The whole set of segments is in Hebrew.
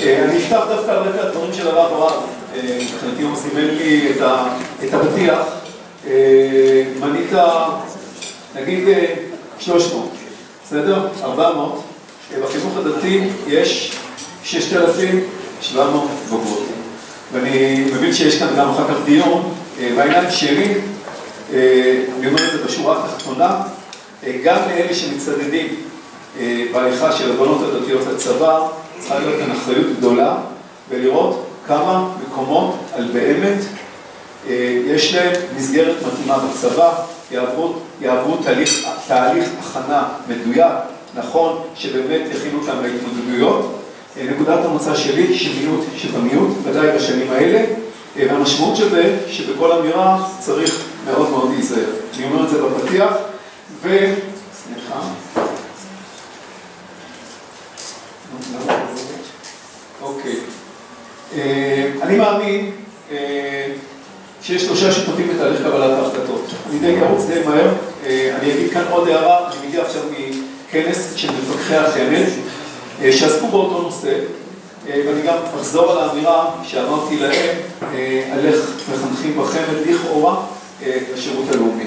אני אפתח דווקא על רקע הדברים של הרב אוהד. מבחינתי הוא סימן לי את הפתיח. מנית, נגיד 300, בסדר? 400. בחינוך הדתי יש 6,700 בוגרות. ואני מבין שיש כאן גם אחר כך דיון. בעניין שלי, אני אומר את זה בשורה התחתונה, גם לאלה שמצדדים בהליכה של הבנות הדתיות לצבא, צריכה להיות כאן אחריות גדולה, ולראות כמה מקומות על באמת יש להם מסגרת מתאימה בצבא, יעברו תהליך הכנה מדויק, נכון, שבאמת יכינו אותם להתמודדויות. נקודת המוצא שלי, שמיעוט שבמיעוט, ודאי בשנים האלה, והמשמעות שווה שבכל אמירה צריך מאוד מאוד להיזהר. אני אומר את זה בפתיח, סליחה. אוקיי. אני מאמין שיש 3 שותפים בתהליך קבלת ההחלטות. אני די ארוץ די מהר. אני אגיד כאן עוד הערה, אני מגיע עכשיו מכנס של מפקחי החמ"ד, שעסקו באותו נושא, ואני גם אחזור על האמירה שאמרתי להם, על איך מחנכים בחמ"ד לכאורה השירות הלאומי.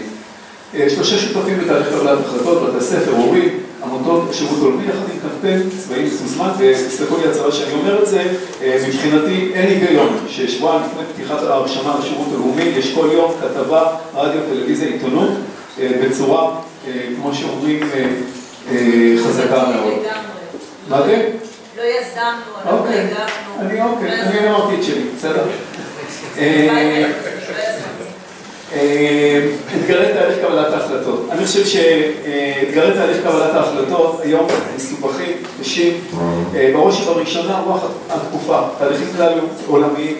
3 שותפים בתהליך קבלת החלטות, בתי ספר, הורים, עמותות שירות הלאומי, יחד עם קמפיין צבאי מסוזמן, ותסתכלו לי הצבא שאני אומר את זה, מבחינתי אין היגיון ששבועיים לפני פתיחת ההרשמה לשירות הלאומי, יש כל יום כתבה, רדיו, טלוויזיה, עיתונות, בצורה, כמו שאומרים, חזקה מאוד. מה זה? לא יזמנו, לא הגענו. אני אמרתי את שלי, בסדר? אתגרי תהליך קבלת ההחלטות. אני חושב שאתגרי תהליך קבלת ההחלטות היום מסובכים, קשים, בראש ובראשונה רוח התקופה, תהליכים כלל עולמיים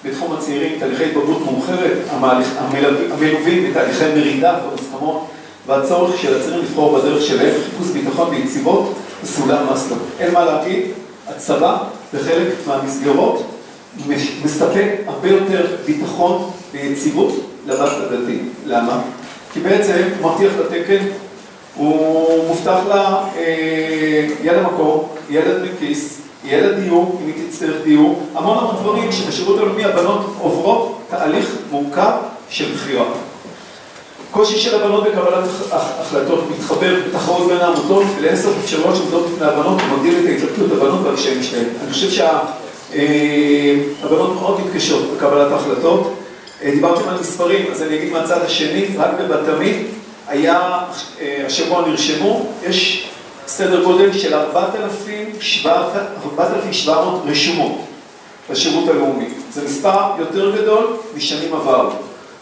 בתחום הצעירים, תהליכי התבגרות מאוחרת, המלווים בתהליכי מרידה ומוסכמות, והצורך של הצעירים לבחור בדרך שלהם, חיפוש ביטחון ויציבות בסולם מאסלו. אין מה להגיד, הצבא בחלק מהמסגרות מספק הרבה יותר ביטחון ויציבות לבת הדתי. למה? כי בעצם הוא מבטיח לתקן, הוא מובטח לה יד המקור, יד הדמקיס, יד הדיור, אם היא תצטרך דיור, המון דברים שבשירות הלאומי הבנות עוברות תהליך מורכב של בחירה. קושי של הבנות בקבלת החלטות מתחבר בתחרות בין העמותות ולאסוף אפשרויות שעומדות בפני הבנות ומגדיל את ההתלבטות הבנות והקשיים שלהם. אני חושב שהבנות מאוד מתקשות בקבלת ההחלטות. דיברתם על מספרים, אז אני אגיד מהצד השני, רק בבת-עמי היה, השבוע נרשמו, יש סדר גודל של 4,700 רשומות בשירות הלאומי. זה מספר יותר גדול משנים עברו.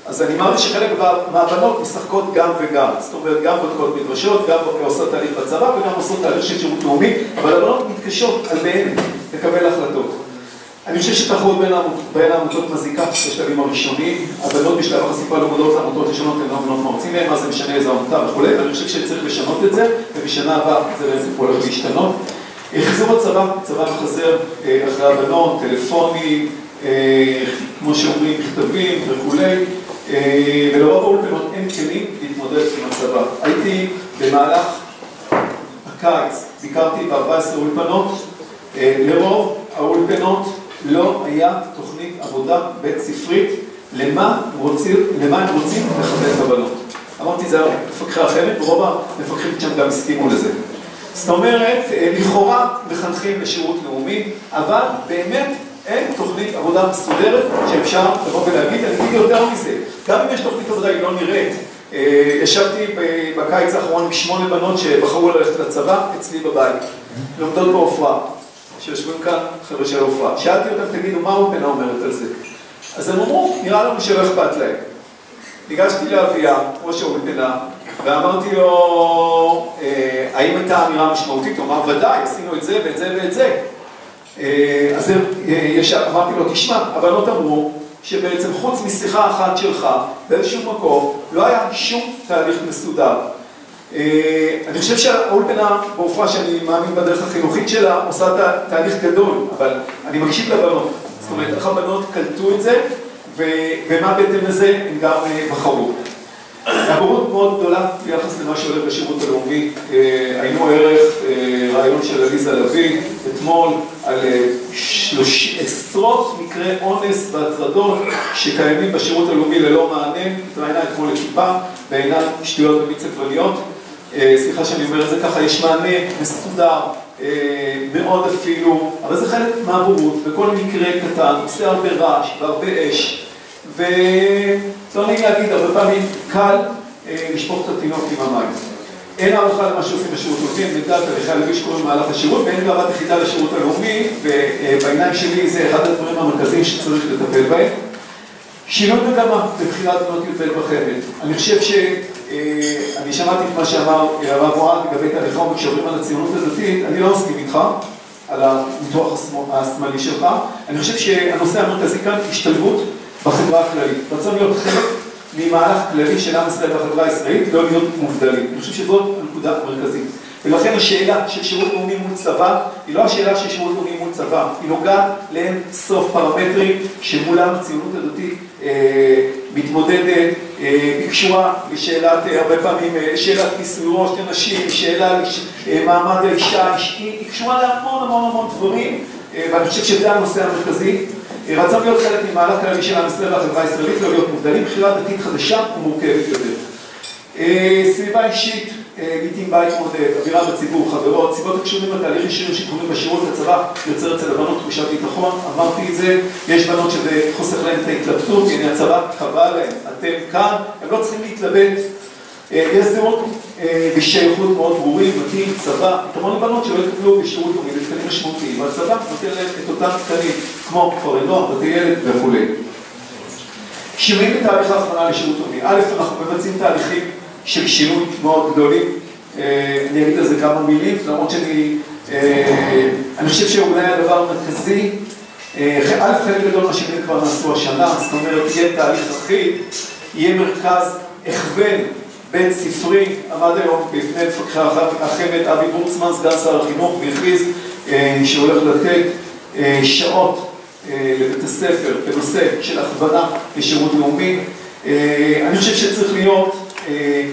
אז אני מעריך שחלק מהבנות משחקות גם וגם, זאת אומרת גם בודקות מדרשות, גם עושות תהליך בצבא וגם עושות תהליך של שירות לאומי, אבל הבנות מתקשות על באמת לקבל החלטות. אני חושב שתחרות בין העמותות מזיקה בשלבים הראשונים, הבנות בשלב החשיפה לעמודות לעמותות ראשונות הן לא בנות מרצים להם, מה זה משנה איזה עמותה וכו', ואני חושב שצריך לשנות את זה, ובשנה הבאה זה בעצם הולך להשתנות. חיזור הצבא, צבא מחזר אחרי הבנות, טלפונים, כמו שאומרים, מכתבים וכו', ולרוב האולפנות אין כלים להתמודד עם הצבא. הייתי במהלך הקיץ, ביקרתי ב14 אולפנות, לרוב האולפנות לא היה תוכנית עבודה בית ספרית למה הם רוצים לכבד את הבנות. אמרתי, זה מפקחי החמ"ד, ורוב המפקחים שם גם הסכימו לזה. זאת אומרת, לכאורה מחנכים לשירות לאומי, אבל באמת אין תוכנית עבודה מסודרת שאפשר לבוא ולהגיד, אני אגיד יותר מזה. גם אם יש תוכנית עבודה, היא לא נראית. ישבתי בקיץ האחרון עם 8 בנות שבחרו ללכת לצבא אצלי בבית. לומדות בעופרה, שיושבים כאן חבר'ה של עופרה. שאלתי אותם, תגידו, מה האולפנה אומרת על זה? אז הם אמרו, נראה לנו שלא אכפת להם. ניגשתי לאביה, ראש האולפנה, ואמרתי לו, האם הייתה אמירה משמעותית? הוא אמר, ודאי, עשינו את זה ואת זה ואת זה. אז אמרתי לו, תשמע, הבנות אמרו שבעצם חוץ משיחה אחת שלך באיזשהו מקום לא היה שום תהליך מסודר. אני חושב שהאולפנה בעופרה, שאני מאמין בדרך החינוכית שלה, עושה תהליך גדול, אבל אני מקשיב לבנות. זאת אומרת, איך הבנות קלטו את זה, ומה בהתאם לזה הם גם בחרו. הבורות מאוד גדולה ביחס למה שהולך בשירות הלאומי. היינו ערך רעיון של עליזה לביא אתמול על עשרות מקרי אונס והטרדות שקיימים בשירות הלאומי ללא מענה. התראיינה אתמול לכיפה, בעיניי שטויות בבית ספרניות. סליחה שאני אומר את זה ככה, יש מענה מסודר, מאוד אפילו, אבל זה חלק מהבורות, וכל מקרה קטן, עושה הרבה רעש והרבה אש, ולא נעים להגיד, הרבה פעמים קל לשפוך את התינוק עם המים. אין הערכה למה שעושים בשירות הלאומי, אני נגדל תהליכי הלוי שקוראים במהלך השירות, ואין גאוות יחידה לשירות הלאומי, ובעיניים שלי זה אחד הדברים המרכזיים שצריך לטפל בהם. שינוי מגמה בבחירת בנות י"ב בחמ"ד. אני חושב אני שמעתי את מה שאמר הרב אוהד לגבי תהליך עומק שעוברים על הציונות הדתית, אני לא מסכים איתך על הניתוח השמאלי שלך. אני חושב שהנושא המרכזי כאן השתלבות בחברה הכללית. רצון להיות חלק ממהלך כללי של עם ישראל בחברה הישראלית, לא להיות מובדלים. אני חושב שזאת הנקודה המרכזית. ולכן השאלה של שירות לאומי מול צבא, היא לא השאלה של שירות לאומי מול צבא, היא נוגעת לאין סוף פרמטרים שמולם הציונות הדתית מתמודדת, היא קשורה לשאלת, הרבה פעמים, שאלת כיסוי ראש לנשים, שאלה מעמד האישה, היא קשורה להמון המון המון דברים, ואני חושב שזה הנושא המרכזי. רצון להיות חלק ממהלך כללי של עם ישראל והחברה הישראלית, לא להיות מובדלים, בחירה דתית חדשה ומורכבת יותר. סביבה אישית, לעתים בית מודד, אווירה בציבור, חברות, סיבות הקשורים בתהליך ישירים שקוראים בשירות לצבא, יוצר אצל הבנות תחושת ביטחון, אמרתי את זה, יש בנות שזה חוסך להם את ההתלבטות, הנה הצבא קבע להם, אתם כאן, הם לא צריכים להתלבט, יש זהות ושייכות מאוד ברורים, מתאים, צבא, המון בנות שלא יקבלו בשירות לאומי, בתקנים משמעותיים, והצבא נותן להם את אותם תקנים, כמו כפרי נוער, בתי ילד וכו'. שינויים בתהליך ההכנה לשירות לאומי. א', אנחנו מבצעים תהליכים של שינוי מאוד גדולים, אני אגיד על זה כמה מילים, למרות שאני חושב שאולי הדבר המרכזי, א', חלק גדול מהשינויים כבר נעשו השנה, זאת אומרת, יהיה תהליך אחיד, יהיה מרכז הכוון בית ספרי, עמד היום בפני מפקחי החמ"ד אבי בורצמן, סגן שר החינוך, והכריז שהולך לתת שעות לבית הספר בנושא של הכוונה לשירות לאומי. אני חושב שצריך להיות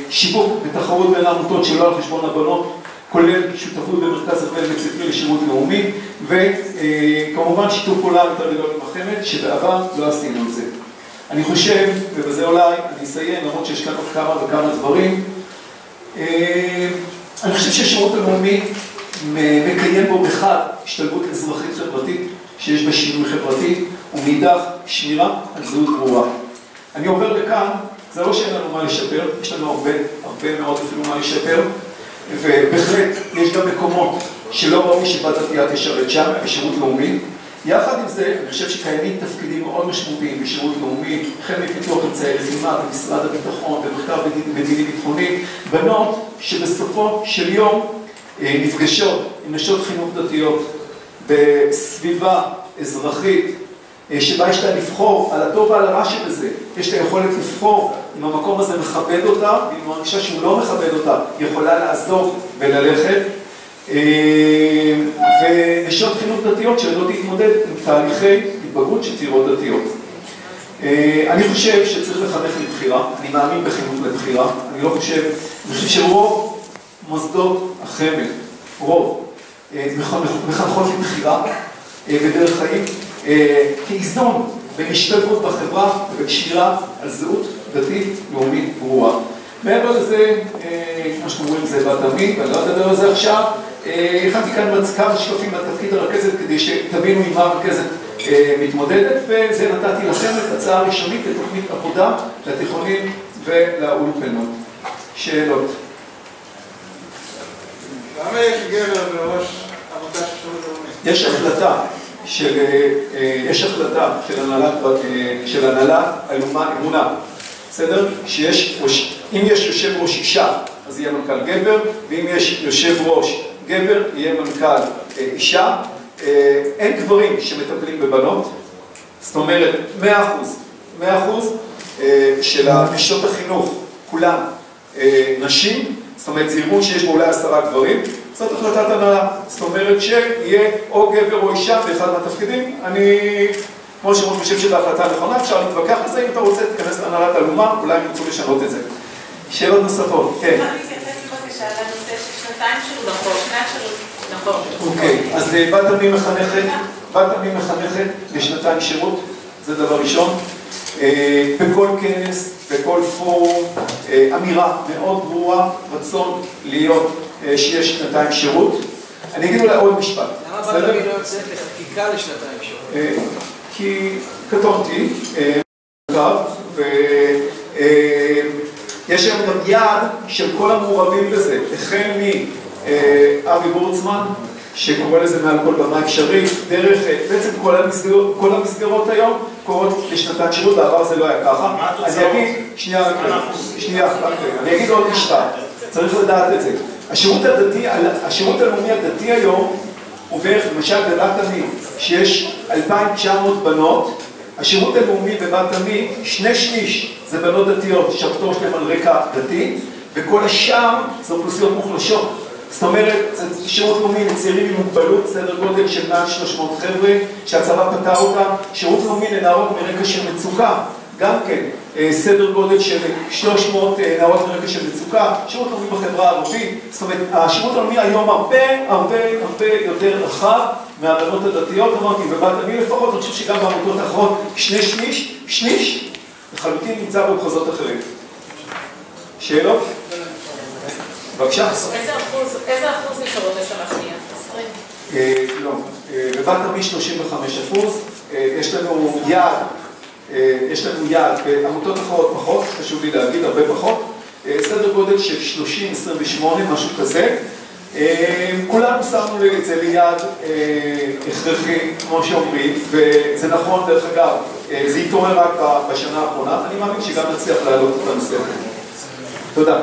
שיווק ותחרות בין העמותות שלא על חשבון הבנות, כולל שותפות במרכז הכוון בית ספרי לשירות לאומי, וכמובן שיתוף פעולה יותר גדול עם החמ"ד, שבעבר לא עשינו את זה. אני חושב, ובזה אולי אני אסיים, למרות שיש כאן עוד כמה וכמה דברים, אני חושב שהשירות הלאומי מקיים בו בכלל השתלבות אזרחית חברתית, שיש בה שינוי חברתי, ומאידך שמירה על זהות ברורה. אני עובר לכאן, זה לא שאין לנו מה לשפר, יש לנו הרבה מאוד אפילו מה לשפר, ובהחלט יש גם מקומות שלא ראוי שבת דתייה תשרת שם, בשירות לאומי. יחד עם זה, אני חושב שקיימים תפקידים מאוד משמעותיים בשירות לאומי, החל מפיתוח אמצעי לחימה במשרד הביטחון, במחקר מדיני ביטחוני, בנות שבסופו של יום נפגשות עם נשות חינוך דתיות בסביבה אזרחית, שבה יש לה לבחור על הטוב ועל הרע שבזה, יש לה יכולת לבחור אם המקום הזה מכבד אותה, ואם מרגישה שהוא לא מכבד אותה, היא יכולה לעזוב וללכת. ונשות חינוך דתיות שיודעות להתמודד עם תהליכי התבגרות של צעירות דתיות. אני חושב שצריך לחנך לבחירה, אני מאמין בחינוך לבחירה, אני חושב שרוב מוסדות החמ"ד, רוב, מחנכות לבחירה בדרך חיים, כאיזון בהשתלבות בחברה ובשמירה על זהות דתית לאומית ברורה. מעבר לזה, כמו שאתם רואים, זה בתמיד, ואני לא אדבר על זה עכשיו, הכנתי כאן כמה שקפים לתפקיד הרכזת כדי שתבינו עם מה הרכזת מתמודדת, וזה נתתי לכם את הצעה ראשונית לתוכנית עבודה לתיכונים ולאולפנות. שאלות? למה יש גבר בראש עמותה של שירות לאומי? יש החלטה של הנהלת אמונה, בסדר? אם יש יושב ראש אישה, אז יהיה מנכ"ל גבר, ואם יש יושב ראש גבר, יהיה מנכ"ל אישה. אין גברים שמטפלים בבנות, זאת אומרת 100% של נשות החינוך, כולם נשים, זאת אומרת זה ארגון שיש בו אולי 10 גברים, זאת החלטת הנהלה, זאת אומרת שיהיה או גבר או אישה באחד מהתפקידים. אני כמו שאני חושב שזו החלטה נכונה, אפשר להתווכח על זה, אם אתה רוצה תיכנס להנהלת אלומה, אולי הם ירצו לשנות את זה. שאלות נוספות, כן. אני מתייחס בבקשה לנושא של שנתיים שירות, שנת שירות, נכון. אוקיי, אז בת עמי מחנכת? בת עמי מחנכת לשנתיים שירות, זה דבר ראשון. בכל כנס, בכל פורום, אמירה מאוד ברורה, רצון להיות שיש שנתיים שירות. אני אגיד אולי עוד משפט. למה בת עמי לא יוצאת לחקיקה לשנתיים שירות? כי קטונתי, ויש היום גם יעד של כל המעורבים בזה, החל מאבי בורצמן, שקורא לזה מעל כל במה אפשרית, דרך, בעצם כל המסגרות היום קורות לשנתיים שירות, בעבר זה לא היה ככה. אני אגיד, שנייה, אני אגיד עוד משפט, צריך לדעת את זה. השירות הלאומי הדתי היום הוא בערך, למשל בבת עמי, שיש 2,900 בנות, השירות הלאומי בבת עמי, 2/3 זה בנות דתיות, שהפטור שלהם על רקע דתי, וכל השאר זה אוכלוסיות מוחלשות. זאת אומרת, זה שירות לאומי לצעירים עם מוגבלות, סדר גודל של מעל 300 חבר'ה, שהצבא פתר אותם, שירות לאומי לנערות מרקע של מצוקה, גם כן, סדר גודל של 300 נערות מרקע של מצוקה, שירות לאומי בחברה הערבית, זאת אומרת, השירות הלאומי היום הרבה יותר רחב מהבנות הדתיות, אמרתי, בבת עמי לפחות, אני חושב שגם בעמותות האחרות, 2/3, לחלוטין נמצא במחוזות אחרים. שאלות? בבקשה. איזה אחוז נשארות לשנה שנייה? 20? לא. בבת עמי 35%. יש לנו יעד, בעמותות אחרות פחות, חשוב לי להגיד, הרבה פחות. סדר גודל של 30-28, משהו כזה. כולנו שמנו את זה ליעד הכרחי, כמו שאומרים, וזה נכון, דרך אגב, זה התעורר רק בשנה האחרונה. אני מאמין שגם נצליח להעלות את הנושא. תודה.